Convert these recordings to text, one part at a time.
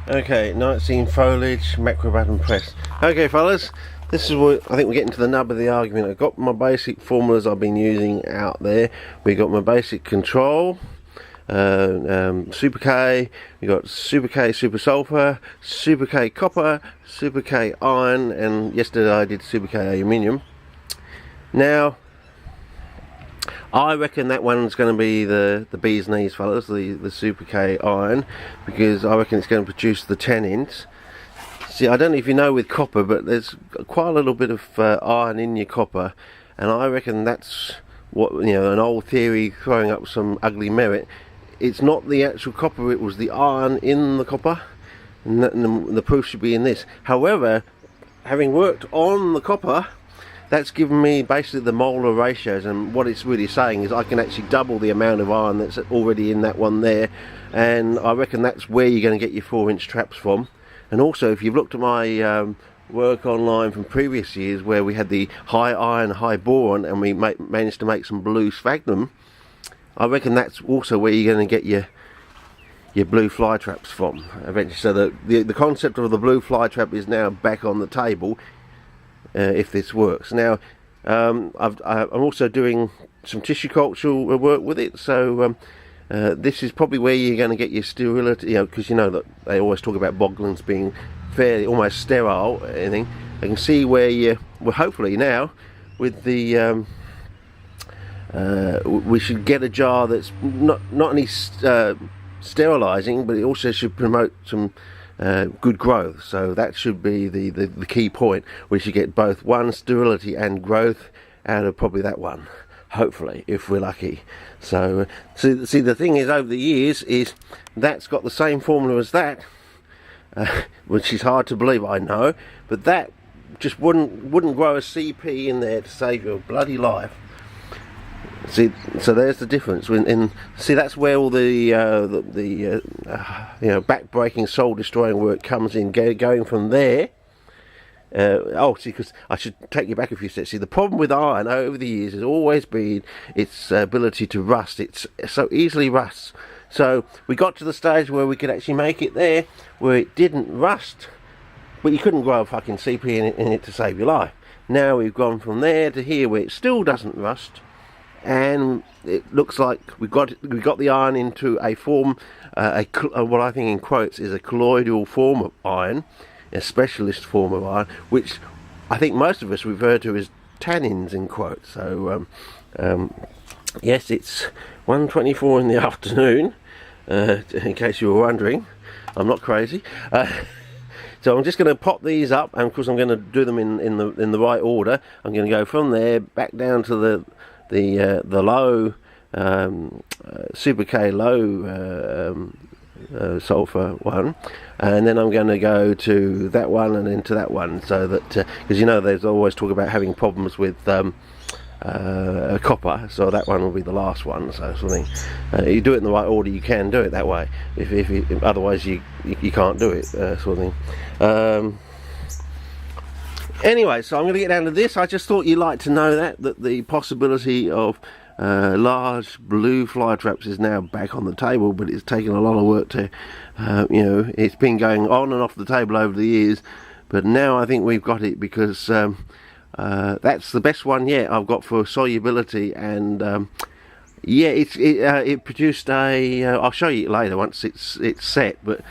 Okay, night scene foliage, macro button press. Okay fellas, this is what I think we're getting to the nub of the argument. I've got my basic formulas I've been using out there. We've got my basic control, Super K, we got Super K Super Sulfur, Super K Copper, Super K Iron, and yesterday I did Super K Aluminium. Now I reckon that one's going to be the bee's knees, fellas, the Super K Iron, because I reckon it's going to produce the 10-inch. See, I don't know if you know with copper, but there's quite a little bit of iron in your copper, and I reckon that's what, you know, an old theory throwing up some ugly merit. It's not the actual copper, it was the iron in the copper, and the proof should be in this. However, having worked on the copper, that's given me basically the molar ratios, and what it's really saying is I can actually double the amount of iron that's already in that one there, and I reckon that's where you're going to get your 4-inch traps from. And also, if you've looked at my work online from previous years where we had the high iron, high boron, and we managed to make some blue sphagnum, I reckon that's also where you're going to get your blue fly traps from eventually. So the concept of the blue fly trap is now back on the table. If this works. Now I'm also doing some tissue culture work with it, so this is probably where you're going to get your sterility, you know, because you know that they always talk about bogglins being fairly almost sterile. Anything I can see where you, well, hopefully now with the we should get a jar that's not only sterilizing, but it also should promote some good growth. So that should be the key point. We should get both sterility and growth out of probably that one, hopefully, if we're lucky. So see the thing is, over the years, is that's got the same formula as that, which is hard to believe, I know, but that just wouldn't grow a CP in there to save your bloody life. See, so there's the difference. See, that's where all the you know, back-breaking, soul-destroying work comes in. Going from there. Oh, see, because I should take you back a few steps. See, the problem with iron over the years has always been its ability to rust. It's so easily rusts. So we got to the stage where we could actually make it there, where it didn't rust, but you couldn't grow a fucking CP in it to save your life. Now we've gone from there to here, where it still doesn't rust. And it looks like we got the iron into a form, what I think in quotes is a colloidal form of iron, a specialist form of iron, which I think most of us refer to as tannins in quotes. So yes, it's 1:24 in the afternoon, in case you were wondering. I'm not crazy. So I'm just going to pop these up, and of course I'm going to do them in the right order. I'm going to go from there back down to the low Super K low sulfur one, and then I'm going to go to that one and then to that one, so that because you know there's always talk about having problems with copper, so that one will be the last one. So sort of thing. You do it in the right order, you can do it that way. If otherwise you can't do it, sort of thing. Anyway, so I'm going to get down to this. I just thought you'd like to know that the possibility of large blue fly traps is now back on the table, but it's taken a lot of work to, you know, it's been going on and off the table over the years, but now I think we've got it, because that's the best one yet I've got for solubility, and yeah, it produced a. I'll show you later once it's set, but.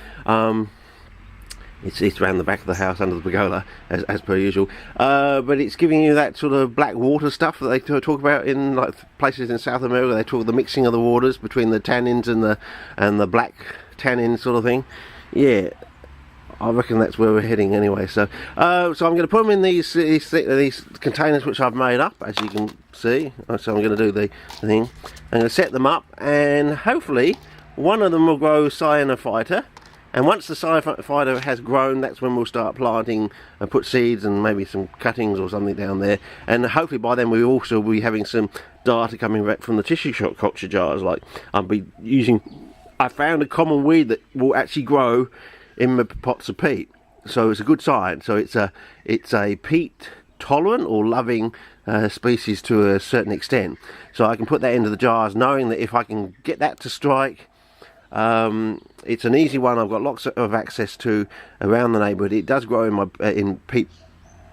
It's around the back of the house under the pergola, as per usual. But it's giving you that sort of black water stuff that they talk about in like places in South America. They talk the mixing of the waters between the tannins and the black tannin sort of thing. Yeah, I reckon that's where we're heading anyway. So I'm going to put them in these containers which I've made up, as you can see. So I'm going to do the thing. I'm going to set them up, and hopefully one of them will grow cyanophyta. And once the cyphyta has grown, that's when we'll start planting and put seeds and maybe some cuttings or something down there. And hopefully by then we also will be having some data coming back from the tissue culture jars. Like I found a common weed that will actually grow in the pots of peat. So it's a good sign. So it's a peat tolerant or loving species to a certain extent. So I can put that into the jars, knowing that if I can get that to strike, It's an easy one. I've got lots of access to around the neighbourhood. It does grow in my peat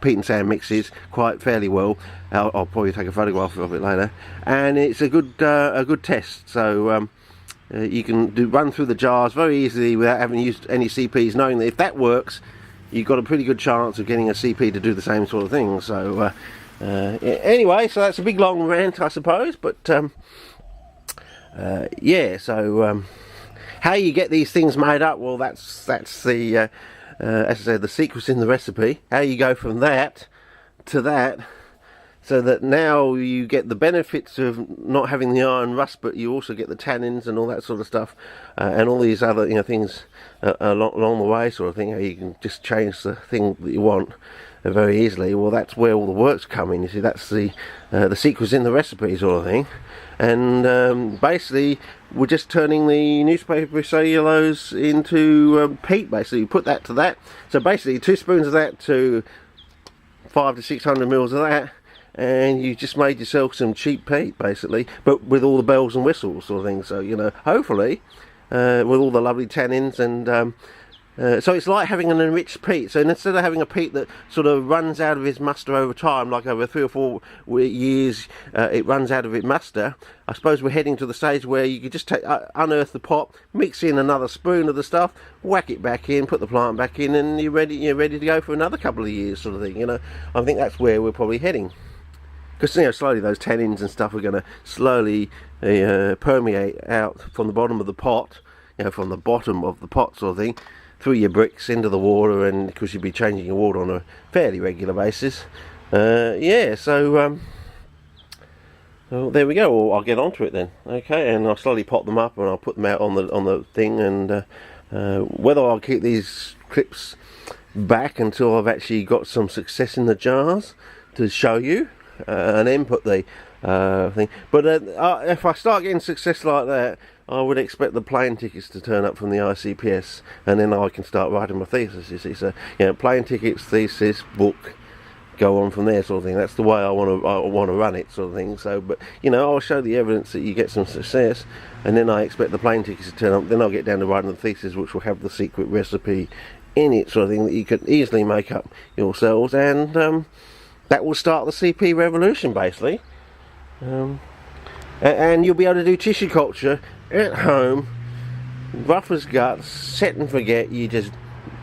and sand mixes quite fairly well. I'll probably take a photograph of it later, and it's a good test. So you can run through the jars very easily without having used any CPs, knowing that if that works, you've got a pretty good chance of getting a CP to do the same sort of thing. So anyway, so that's a big long rant, I suppose, but yeah, so how you get these things made up, well, that's the as I said, the secret's in the recipe. How you go from that to that, so that now you get the benefits of not having the iron rust, but you also get the tannins and all that sort of stuff, and all these other things along the way, sort of thing. How you can just change the thing that you want very easily. Well, that's where all the work's coming. You see, that's the secret's in the recipe sort of thing. And basically, we're just turning the newspaper cellulose into peat. Basically, you put that to that. So basically, 2 spoons of that to 500 to 600 mils of that, and you just made yourself some cheap peat, basically, but with all the bells and whistles sort of thing. So hopefully, with all the lovely tannins and. So it's like having an enriched peat. So instead of having a peat that sort of runs out of its muster over time, like over 3 or 4 years it runs out of its muster, I suppose we're heading to the stage where you could just unearth the pot, mix in another spoon of the stuff, whack it back in, put the plant back in, and you're ready to go for another couple of years sort of thing. I think that's where we're probably heading. Because slowly those tannins and stuff are going to slowly permeate out from the bottom of the pot, from the bottom of the pot sort of thing, through your bricks into the water, and because you'll be changing your water on a fairly regular basis. Yeah, so well, there we go. Well, I'll get onto it then. Okay, and I'll slowly pop them up and I'll put them out on the thing, and whether I'll keep these clips back until I've actually got some success in the jars to show you, and then put the thing. But if I start getting success like that, I would expect the plane tickets to turn up from the ICPS, and then I can start writing my thesis, you see. So plane tickets, thesis, book, go on from there sort of thing. That's the way I want to run it sort of thing. So, but I'll show the evidence that you get some success, and then I expect the plane tickets to turn up. Then I'll get down to writing the thesis, which will have the secret recipe in it, sort of thing, that you can easily make up yourselves, and that will start the CP revolution, basically. And you'll be able to do tissue culture at home, rough as guts, set and forget. You just,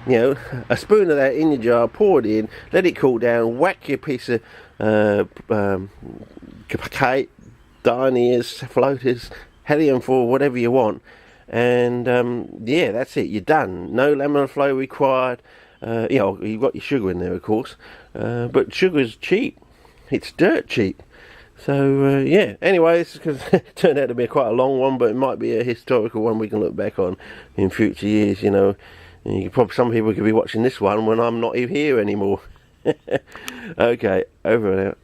a spoon of that in your jar, pour it in, let it cool down, whack your piece of kite, dioneers, floaters, helium for whatever you want, and yeah, that's it, you're done. No laminar flow required. You've got your sugar in there, of course, but sugar's cheap. It's dirt cheap. So yeah, anyway, this turned out to be quite a long one, but it might be a historical one we can look back on in future years. Some people could be watching this one when I'm not here anymore. Okay, over and out.